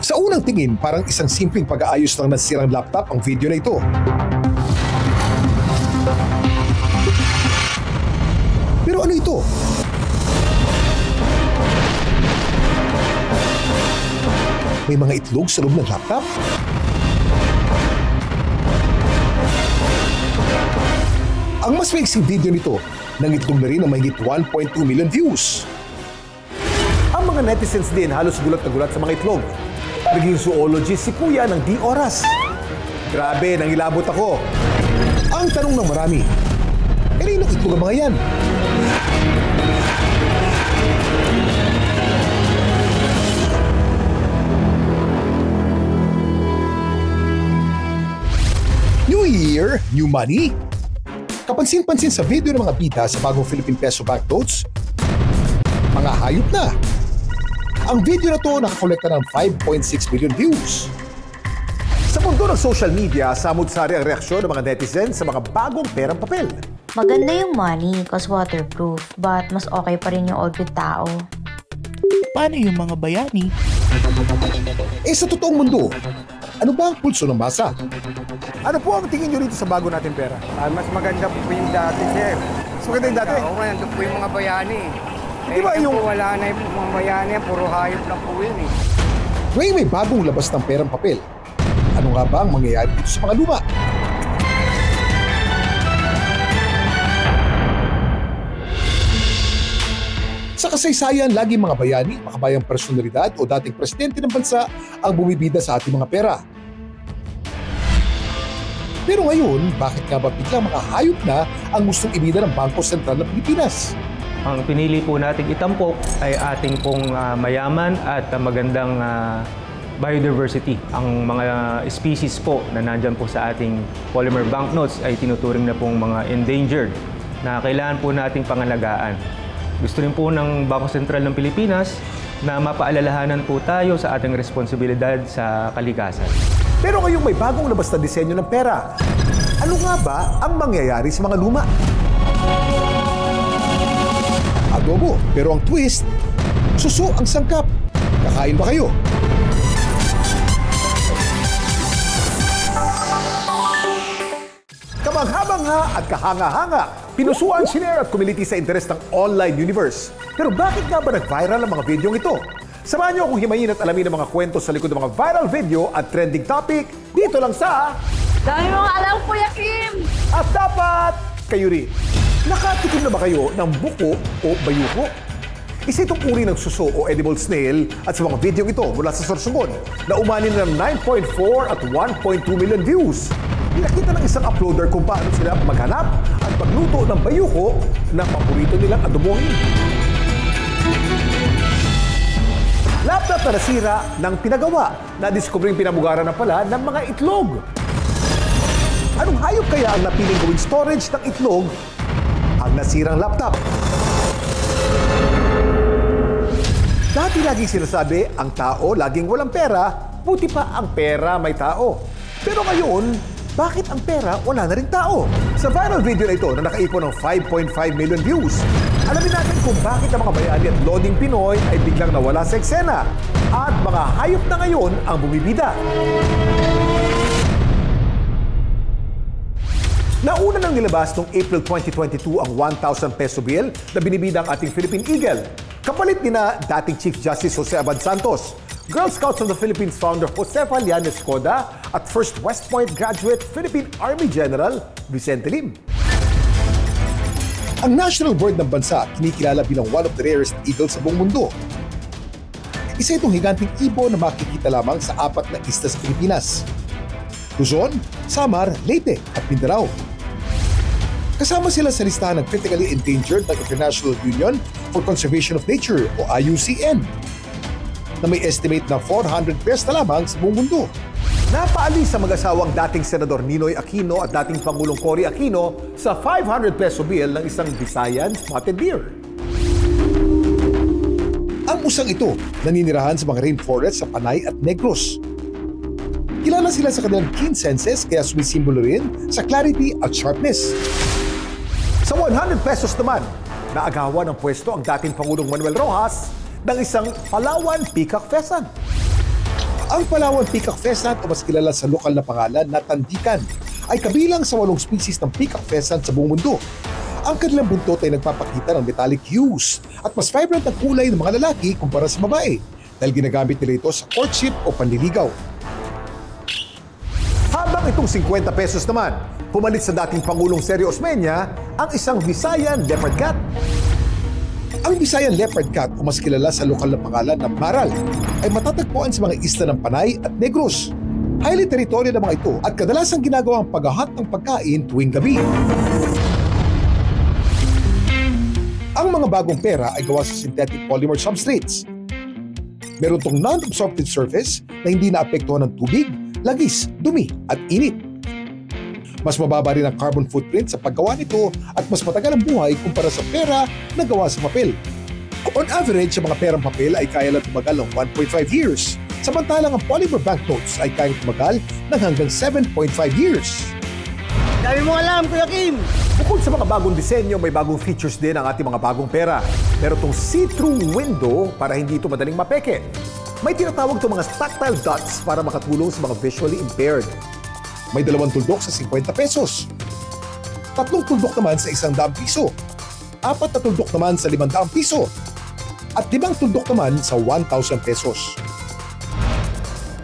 Sa unang tingin, parang isang simpleng pag-aayos lang ng sirang laptop ang video na ito. Pero ano ito? May mga itlog sa loob ng laptop? Ang mas maiksing video nito, nangitlog na rin ang mahigit 1.2 million views. Ang mga netizens din halos gulat na gulat sa mga itlog. Naging zoologist si Kuya ng di oras. Grabe, nangilabot ako. Ang tanong ng marami, kaninong itlog ang mga yan? New Year, new money? Kapansin-pansin sa video ng mga bida sa bagong Philippine Peso banknotes, mga hayop na. Ang video na to nakakolekta ng 5.6 million views. Sa mundo ng social media, samud-sari ang reaksyon ng mga netizens sa mga bagong perang papel. Maganda yung money cause waterproof, but mas okay pa rin yung old with tao. Paano yung mga bayani? Sa totoong mundo, ano ba ang pulso ng masa? Ano po ang tingin nyo rito sa bago natin pera? Mas maganda po yung dati, sir. Mas maganda yung dati? Oo, nandun po yung mga bayani. Di ba yung... po, wala na yung mga bayani, puro hayop lang po yun eh. Ngayong may bagong labas ng perang papel, ano nga ba ang mangyayari dito sa mga luma? Sa kasaysayan, lagi mga bayani, makabayang personalidad o dating presidente ng bansa ang bumibida sa ating mga pera. Pero ngayon, bakit nga ba biglang mga hayop na ang gustong ibida ng Bangko Sentral ng Pilipinas? Ang pinili po nating itampok ay ating pong mayaman at magandang biodiversity. Ang mga species po na nandyan po sa ating polymer banknotes ay tinuturing na pong mga endangered na kailangan po nating pangalagaan. Gusto rin po ng Bangko Sentral ng Pilipinas na mapaalalahanan po tayo sa ating responsibilidad sa kalikasan. Pero ngayong may bagong labas na disenyo ng pera, ano nga ba ang mangyayari sa mga luma? Adobo, pero ang twist, suso ang sangkap. Kakain ba kayo? Kamangha-mangha at kahanga-hanga, pinusuan, sinare at kumiliti sa interes ng online universe. Pero bakit nga ba nag-viral ang mga videong ito? Samahan niyo akong himayin at alamin ang mga kwento sa likod ng mga viral video at trending topic dito lang sa... Dami mga alam, Kuya Kim! At dapat kayo rin. Nakatikim na ba kayo ng buko o bayuko? Isa itong uri ng suso o edible snail at sa mga videong ito mula sa Sorsogon na umani ng 9.4 at 1.2 million views. Pinakita ng isang uploader kung paano sila maghanap at magluto ng bayuko na paborito nilang adobohin. Laptop na nasira ng pinagawa na diskubring pinabugaran na pala ng mga itlog. Anong hayop kaya ang napiling gawing storage ng itlog ang nasirang laptop? Dati laging sinasabi, ang tao laging walang pera, buti pa ang pera may tao. Pero ngayon, bakit ang pera wala na rin tao? Sa viral video na ito na nakaipon ng 5.5 million views, alamin natin kung bakit ang mga bayani at loding Pinoy ay biglang nawala sa eksena at mga hayop na ngayon ang bumibida. Nauna nang nilabas noong April 2022 ang 1,000 peso bill na binibida ang ating Philippine Eagle. Kapalit ni na dating Chief Justice Jose Abad Santos, Girl Scouts of the Philippines founder Josefa Lianes Coda at first West Point graduate Philippine Army General Vicente Lim. Ang national bird ng bansa kinikilala bilang one of the rarest eagles sa buong mundo. Isa itong higanting ibon na makikita lamang sa 4 na isla sa Pilipinas: Luzon, Samar, Leyte at Mindanao. Kasama sila sa listahan ng critically endangered ng International Union for Conservation of Nature o IUCN na may estimate na 400 pairs na lamang sa buong mundo. Napaalis sa mag-asawang dating Senador Ninoy Aquino at dating Pangulong Cory Aquino sa 500 peso bill ng isang Visayan spotted deer. Ang usang ito naninirahan sa mga rainforest sa Panay at Negros. Kilala sila sa kanilang keen senses kaya sumisimbolo rin sa clarity at sharpness. Sa 100 pesos naman, naagawan ng pwesto ang dating Pangulong Manuel Rojas ng isang Palawan Peacock Pheasant. Ang Palawan Peacock Pheasant o mas kilala sa lokal na pangalan na Tandikan ay kabilang sa 8 species ng peacock pheasant sa buong mundo. Ang kanilang buntot ay nagpapakita ng metallic hues at mas vibrant ang kulay ng mga lalaki kumpara sa babae dahil ginagamit nila ito sa courtship o panliligaw. Habang itong 50 pesos naman, pumalit sa dating Pangulong Sergio Osmeña ang isang Visayan Leopard Cat. Ang Visayan Leopard Cat o mas kilala sa lokal na pangalan na Maral ay matatagpuan sa mga isla ng Panay at Negros. Highly teritoryo ng mga ito at kadalasang ginagawa ang paghahat ng pagkain tuwing gabi. Ang mga bagong pera ay gawa sa synthetic polymer substrates. Meron itong non-absorptive surface na hindi naapektuhan ng tubig, lagis, dumi at init. Mas mababa rin ang carbon footprint sa paggawa nito at mas matagal ang buhay kumpara sa pera na gawa sa papel. On average, sa mga perang papel ay kaya lang tumagal ng 1.5 years. Samantalang ang polymer banknotes ay kayang tumagal ng hanggang 7.5 years. Dami mo alam, Kuya Kim! Bukod sa mga bagong disenyo, may bagong features din ang ating mga bagong pera. Meron itong see-through window para hindi ito madaling mapeke. May tinatawag itong mga tactile dots para makatulong sa mga visually impaired. May 2 tuldok sa 50 pesos. 3 tuldok naman sa 100 piso. 4 na tuldok naman sa 500 piso. At 5 tuldok naman sa 1,000 pesos.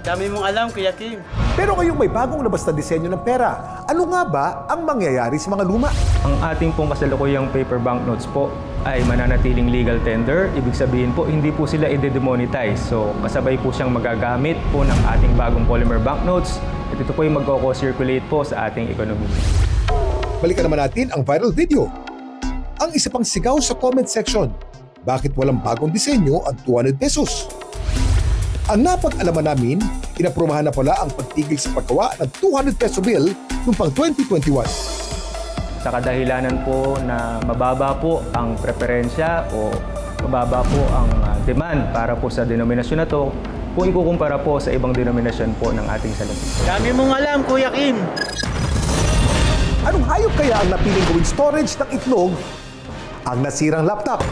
Dami mong alam, Kuya Kim. Pero ngayong may bagong labas na disenyo ng pera, ano nga ba ang mangyayari sa mga luma? Ang ating pong kasalukuyang paper banknotes po ay mananatiling legal tender. Ibig sabihin po, hindi po sila i-demonetize. So, kasabay po siyang magagamit po ng ating bagong polymer banknotes. At ito po yung mag-co-circulate po sa ating ekonomiya. Balikan naman natin ang viral video. Ang isa pang sigaw sa comment section, bakit walang bagong disenyo ang 200 pesos? Ang napag-alaman namin, inaprumahan na pala ang pagtigil sa paggawa ng 200 peso bill noong pang 2021. Sa kadahilanan po na mababa po ang preferensya o mababa po ang demand para po sa denominasyon na to kung ikukumpara po sa ibang denominasyon po ng ating salapi. Dami mong alam, Kuya Kim. Anong hayop kaya ang napiling gawing storage ng itlog ang nasirang laptop?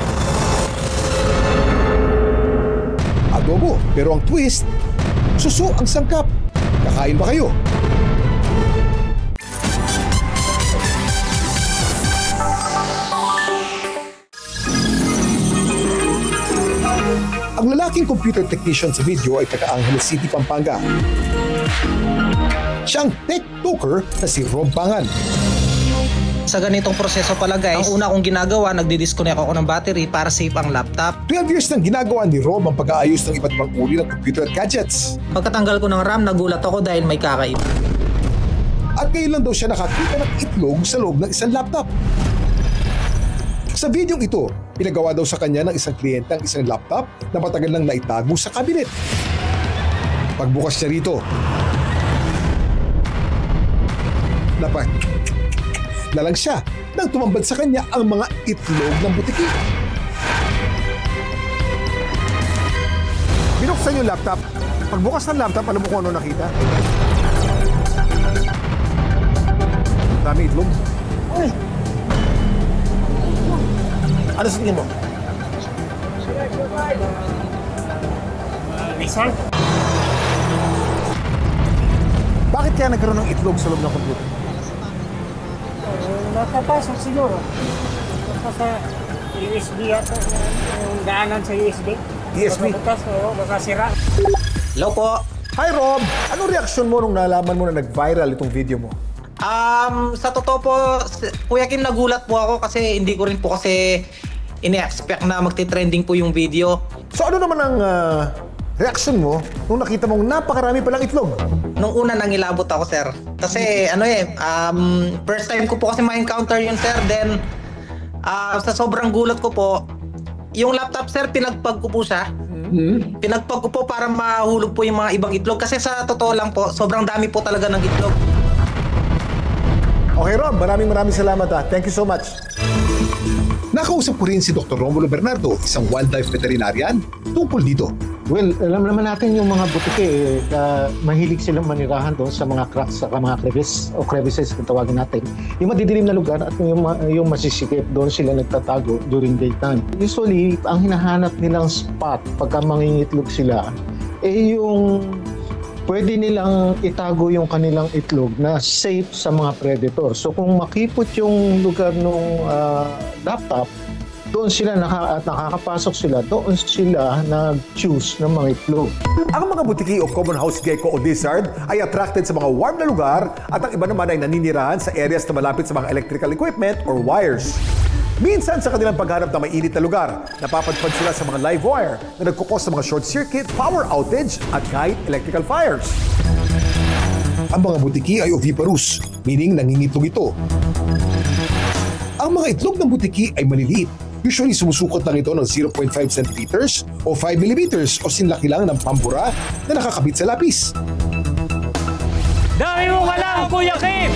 Adobo, pero ang twist, suso ang sangkap. Kakain ba kayo? Ang lalaking computer technician sa video ay taga Angeles City, Pampanga. Siya ang tech-talker na si Rob Pangan. Sa ganitong proseso pala guys, ang una kong ginagawa, nagdi-disconnect ako ng battery para safe ang laptop. 12 years nang ginagawa ni Rob ang pag-aayos ng iba't ibang uri ng computer at gadgets. Pagkatanggal ko ng RAM, nagulat ako dahil may kakaiba. At ngayon lang daw siya nakakita ng itlog sa loob ng isang laptop. Sa videong ito, pinagawa daw sa kanya ng isang kliyente ang isang laptop na matagal nang naitago sa cabinet. Pagbukas niya rito, na lang siya nang tumambad sa kanya ang mga itlog ng butiki. Binuksan yung laptop. Pagbukas ng laptop, alam mo kung ano nakita? Dami itlog. Ay! Ano sa tingin mo? Result? Bakit kaya nagkaroon ng itlog sa loob ng computer? Nakapasok siguro. Baka sa USB yata, yung daanan sa USB. USB? Bukas, oo, baka sira. Hello po. Hi Rob! Anong reaksyon mo nung nalaman mo na nag-viral itong video mo? Sa totoo po, Kuya Kim, nagulat po ako kasi hindi ko rin po kasi ini-expect na magti-trending po yung video. So ano naman ang reaksyon mo nung nakita mong napakarami palang itlog? Nung una nangilabot ako, sir. Kasi first time ko po kasi ma-encounter yun, sir. Then, sa sobrang gulat ko po, yung laptop, sir, pinagpag ko po siya. Pinagpag ko po para mahulog po yung mga ibang itlog. Kasi sa totoo lang po, sobrang dami po talaga ng itlog. Okay, Rob, maraming salamat ha. Thank you so much. Nakausap ko rin si Dr. Romulo Bernardo, isang wildlife veterinarian, tungkol dito. Well, alam naman natin yung mga butike, mahilig silang manirahan doon sa mga cracks, sa mga crevices kung tawagin natin. Yung madidilim na lugar at yung masisikip, doon sila nagtatago during daytime. Usually, ang hinahanap nilang spot pagka mangingitlog sila, yung pwede nilang itago yung kanilang itlog na safe sa mga predator. So kung makipot yung lugar ng laptop, doon sila nakakapasok sila, doon sila nag-choose ng mga itlog. Ang mga butiki o common house gecko o lizard ay attracted sa mga warm na lugar at ang iba naman ay naninirahan sa areas na malapit sa mga electrical equipment or wires. Minsan sa kanilang paghanap ng mainit na lugar, napapadpad sila sa mga live wire na nagkukos ng mga short circuit, power outage at kahit electrical fires. Ang mga butiki ay oviparous, meaning nangingitlog ito. Ang mga itlog ng butiki ay maliliit. Usually sumusukot lang ito ng 0.5 centimeters o 5 millimeters o sinlaki lang ng pambura na nakakabit sa lapis. Dami mong alam, Kuya Kim!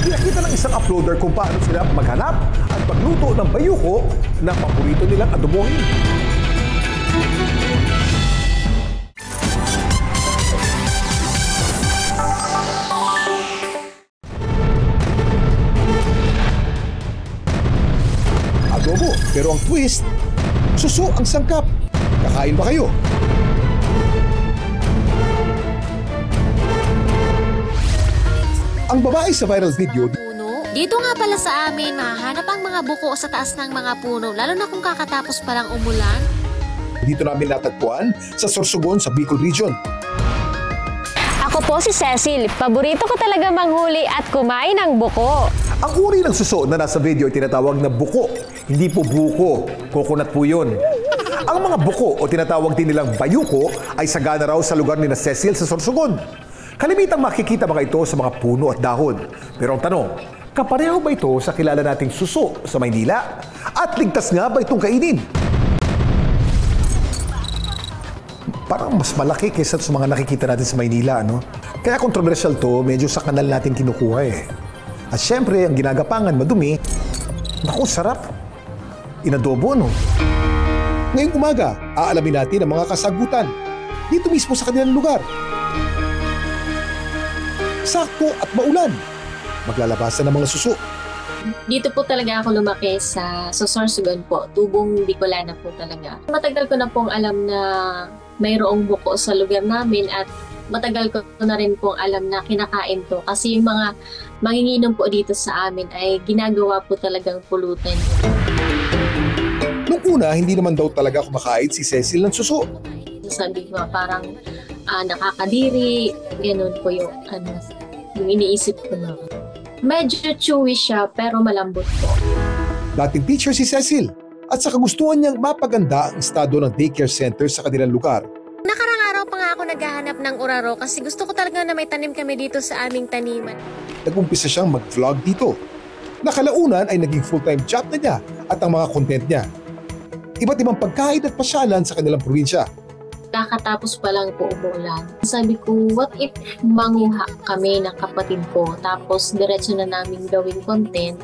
Pinakita ng isang uploader kung paano sila maghanap at magluto ng bayuko na paborito nilang adobohin. Adobo, pero ang twist, suso ang sangkap. Kakain ba kayo? Ang babae sa viral video, dito nga pala sa amin, mahahanap ang mga buko sa taas ng mga puno, lalo na kung kakatapos palang umulan. dito namin natagpuan sa Sorsogon sa Bicol Region. Ako po si Cecil. Paborito ko talaga manghuli at kumain ng buko. Ang uri ng suso na nasa video ay tinatawag na buko. Hindi po buko. Coconut po yun. Ang mga buko o tinatawag din nilang bayuko ay sagana raw sa lugar ni na Cecil sa Sorsogon. Kalimitang makikita mga ito sa mga puno at dahon. Pero ang tanong, kapareho ba ito sa kilala nating suso sa Maynila? At ligtas nga ba itong kainin? Parang mas malaki kaysa sa mga nakikita natin sa Maynila, no? Kaya controversial to, medyo sa kanal natin kinukuha eh. At syempre, ang ginagapangan, madumi, naku, sarap. Inadobo, no? Ngayong umaga, aalamin natin ang mga kasagutan dito mismo sa kanilang lugar. Sakto at maulan. Maglalabasan ng mga suso. Dito po talaga ako lumaki sa Sorsogon po. Tubong Bicolana po talaga. Matagal ko na pong alam na mayroong buko sa lugar namin at matagal ko na rin pong alam na kinakain to. Kasi yung mga manginginom po dito sa amin ay ginagawa po talagang pulutan. Nung una, hindi naman daw talaga kumakain si Cecil ng suso. Sabi ko parang nakakadiri, ganun po yung iniisip ko na. Medyo chewy siya pero malambot po. Dating teacher si Cecil at sa kagustuhan niyang mapaganda ang estado ng daycare center sa kanilang lugar. Nakarang araw pa nga ako naghahanap ng uraro kasi gusto ko talaga na may tanim kami dito sa aming taniman. Nag-umpisa siyang mag-vlog dito. Nakalaunan ay naging full-time job na niya at ang mga content niya. Iba't ibang pagkain at pasyalan sa kanilang probinsya. Kakatapos pa lang po umulan. Sabi ko, what if manguha kami ng kapatid ko tapos diretso na namin gawing content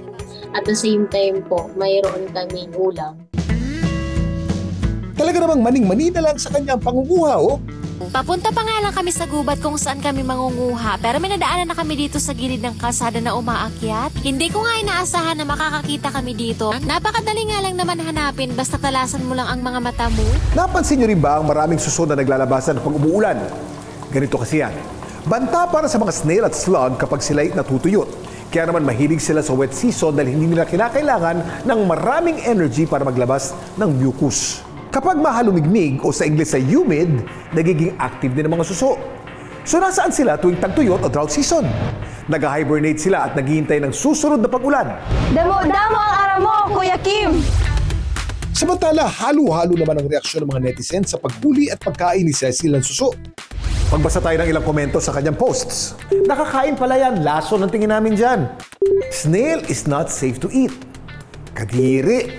at the same time po, mayroon kaming ulam. Talaga namang maning-mani na lang sa kanyang pangunguha, oh. Papunta pa nga lang kami sa gubat kung saan kami mangunguha pero may nadaanan na kami dito sa gilid ng kalsada na umaakyat. Hindi ko nga inaasahan na makakakita kami dito. Napakadali nga lang naman hanapin basta talasan mo lang ang mga mata mo. Napansin niyo rin ba ang maraming suso na naglalabasan pag umuulan? Ganito kasi yan. Banta para sa mga snail at slug kapag sila'y natutuyot. Kaya naman mahilig sila sa wet season dahil hindi nila kinakailangan ng maraming energy para maglabas ng mucus. Kapag mahalumigmig o sa Ingles ay humid, nagiging active din ang mga suso. So nasaan sila tuwing tagtuyot o drought season? Nag-hibernate sila at naghihintay ng susunod na pag-ulan. Damo-damo ang araw mo, Kuya Kim! Samantala, halo-halo naman ang reaksyon ng mga netizens sa paghuli at pagkain ni Cecil ng suso. Pagbasa tayo ng ilang komento sa kanyang posts. Nakakain pala yan, laso ng tingin namin dyan. Snail is not safe to eat. Kadiri.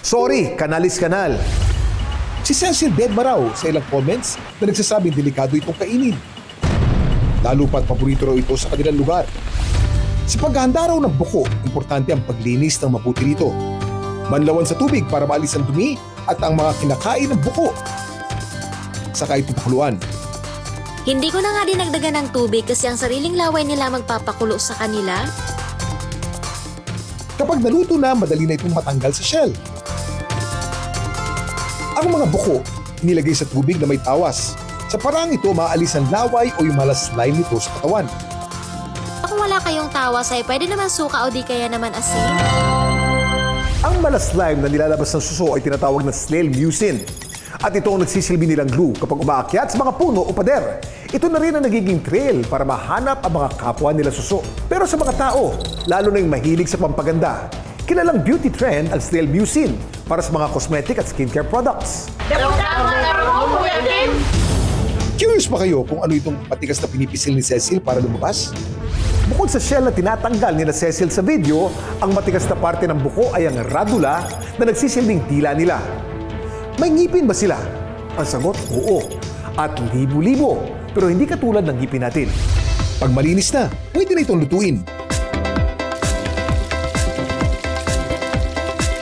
Sorry, kanalis kanal. Si Cecil dead raw sa ilang comments na nagsasabing delikado itong kainin. Lalo pa't paborito raw ito sa kanilang lugar. Sa paghahanda raw ng buko, importante ang paglinis ng mabuti nito. Banlawan sa tubig para maalis ang dumi at ang mga kinakain ng buko. Saka ito pakuluan. Hindi ko na nga dinagdagan ng tubig kasi ang sariling laway nila magpapakulo sa kanila. Kapag naluto na, madali na itong matanggal sa shell. Ang mga buko, inilagay sa tubig na may tawas. Sa paraang ito, maaalis ang laway o yung malas slime nito sa katawan. Kung wala kayong tawas ay pwede naman suka o di kaya naman asin. Ang malas slime na nilalabas ng suso ay tinatawag na snail mucin. At ito ang nagsisilbi nilang glue kapag umaakyat sa mga puno o pader. Ito na rin ang nagiging trail para mahanap ang mga kapwa nila suso. Pero sa mga tao, lalo na yung mahilig sa pampaganda, kilalang beauty trend ang snail mucin para sa mga cosmetic at skincare products. Curious ba kayo kung ano itong patigas na pinipisil ni Cecil para lumabas? Bukod sa shell na tinatanggal ni Cecil sa video, ang matigas na parte ng buko ay ang radula na nagsisilbing tila nila. May ngipin ba sila? Ang sagot, oo. At libo-libo, pero hindi katulad ng ngipin natin. Pag malinis na, pwede na itong lutuin.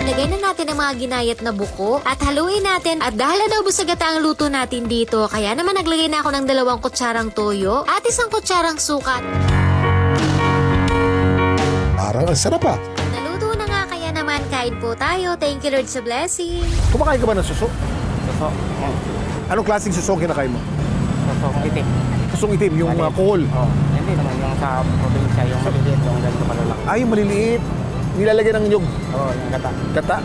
Lagay na natin ang mga ginayat na buko at haluin natin at dahil daw busagata ang luto natin dito, kaya naman naglagay na ako ng 2 kutsarang toyo at 1 kutsarang suka. Parang ang sarap ah. Naluto na nga, kaya naman kain po tayo. Thank you Lord sa blessing. Kumakain ka ba ng suso? Suso. Anong klaseng suso ang kinakain mo? Susong itim. Susong itim, yung kohol. Hindi naman yung sa probinsya, yung maliliit, yung ganito malalaki. Ay, yung maliliit. Nilalagyan ng nyug. Yung gata. Gata?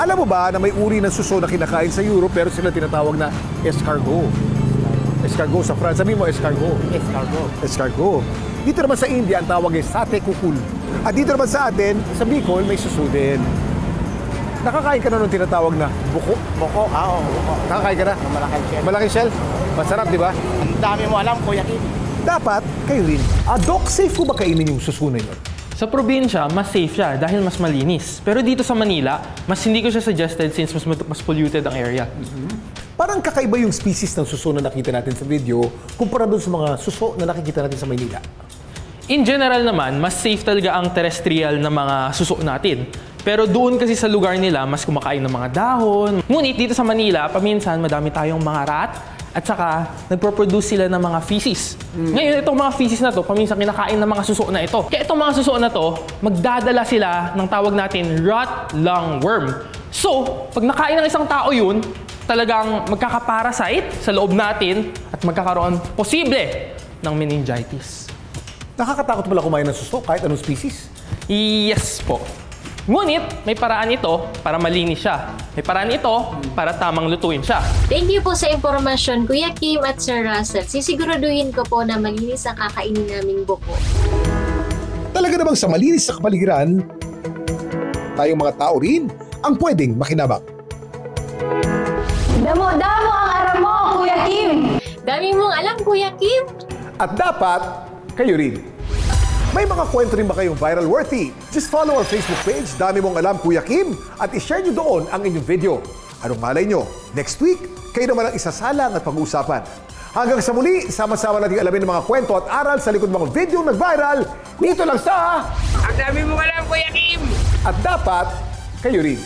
Alam mo ba na may uri ng suso na kinakain sa Europe pero sila tinatawag na escargot? Escargot sa France. Sabihin mo escargot. Escargot. Dito naman sa India, ang tawag ay sate kukul. At dito naman sa atin, sa Bicol, may suso din. Nakakain ka na nung tinatawag na buko? Buko? Oo, buko. Nakakain ka na? Malaking shell. Malaking shell? Masarap, di ba? Ang dami mo alam, Kuya Kim. Dapat, kayo rin. Doc, safe po ba kainin yung suso na yun? Sa probinsya, mas safe siya dahil mas malinis. Pero dito sa Manila, mas hindi ko siya suggested since mas polluted ang area. Parang kakaiba yung species ng suso na nakita natin sa video kumpara doon sa mga suso na nakikita natin sa Maynila. In general naman, mas safe talaga ang terrestrial na mga suso natin. Pero doon kasi sa lugar nila, mas kumakain ng mga dahon. Ngunit dito sa Manila, paminsan madami tayong mga rat at saka nagpo-produce sila ng mga feces. Ngayon, itong mga feces na to, paminsan kinakain ng mga suso na ito. Kaya itong mga suso na to, magdadala sila ng tawag natin rat lungworm. So, pag nakain ng isang tao yun, talagang magkakaparasite sa loob natin at magkakaroon posible ng meningitis. Nakakatakot pala kumain ng suso kahit anong species? Yes po. Ngunit, may paraan ito para malinis siya. May paraan ito para tamang lutuin siya. Thank you po sa impormasyon, Kuya Kim at Sir Russell. Sisiguraduhin ko po na malinis ang kakainin naming buko. Talaga namang sa malinis na kapaligiran, tayong mga tao rin ang pwedeng makinabang. Damo-damo ang aram mo, Kuya Kim! Dami mong alam, Kuya Kim! At dapat, kayo rin. May mga kwento rin ba kayong viral worthy? Just follow our Facebook page, Dami Mong Alam Kuya Kim, at ishare nyo doon ang inyong video. Anong malay nyo? Next week, kayo naman ang isasalang at pag-uusapan. Hanggang sa muli, sama-sama natin alamin ang mga kwento at aral sa likod ng mga video nag-viral dito lang sa... Ang dami mong alam, Kuya Kim! At dapat, kayo rin.